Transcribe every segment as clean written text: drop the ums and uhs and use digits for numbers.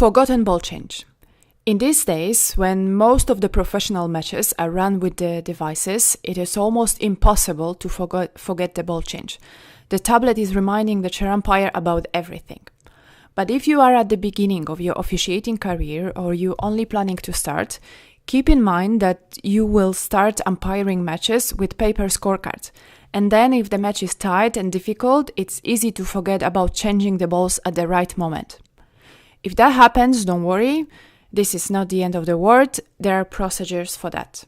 Forgotten ball change. In these days, when most of the professional matches are run with the devices, it is almost impossible to forget the ball change. The tablet is reminding the chair umpire about everything. But if you are at the beginning of your officiating career or you're only planning to start, keep in mind that you will start umpiring matches with paper scorecards. And then if the match is tight and difficult, it's easy to forget about changing the balls at the right moment. If that happens, don't worry. This is not the end of the world. There are procedures for that.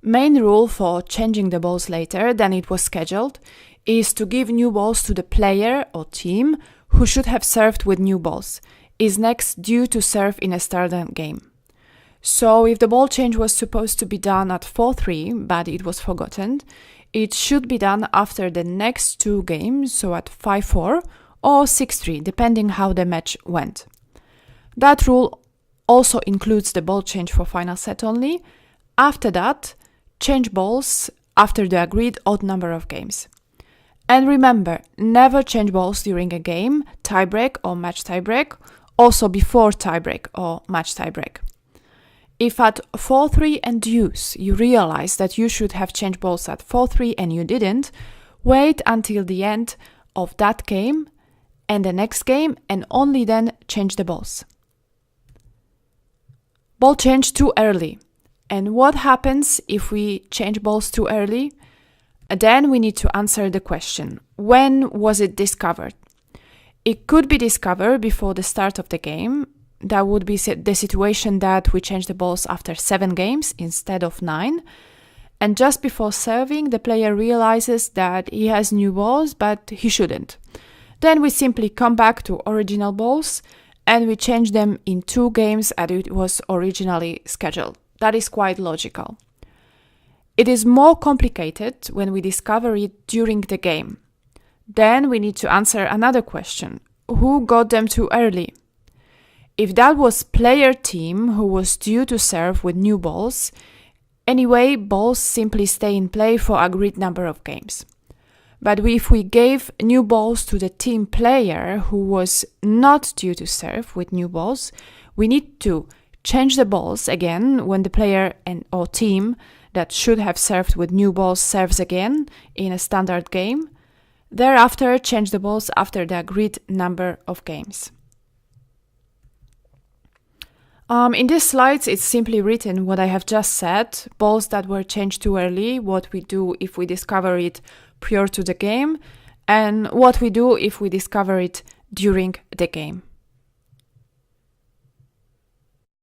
Main rule for changing the balls later than it was scheduled is to give new balls to the player or team who should have served with new balls, is next due to serve in a started game. So if the ball change was supposed to be done at 4-3, but it was forgotten, it should be done after the next two games, so at 5-4 or 6-3, depending how the match went. That rule also includes the ball change for final set only. After that, change balls after the agreed odd number of games. And remember, never change balls during a game, tiebreak or match tiebreak, also before tiebreak or match tiebreak. If at 4-3 and deuce you realize that you should have changed balls at 4-3 and you didn't, wait until the end of that game and the next game and only then change the balls. Ball change too early. And what happens if we change balls too early? Then we need to answer the question, when was it discovered? It could be discovered before the start of the game. That would be the situation that we change the balls after 7 games instead of 9. And just before serving, the player realizes that he has new balls, but he shouldn't. Then we simply come back to original balls and we change them in 2 games as it was originally scheduled. That is quite logical. It is more complicated when we discover it during the game. Then we need to answer another question. Who got them too early? If that was player team who was due to serve with new balls, anyway, balls simply stay in play for agreed number of games. But if we gave new balls to the team player who was not due to serve with new balls, we need to change the balls again when the player or team that should have served with new balls serves again in a standard game. Thereafter, change the balls after the agreed number of games. In these slides, it's simply written what I have just said, balls that were changed too early, what we do if we discover it prior to the game, and what we do if we discover it during the game.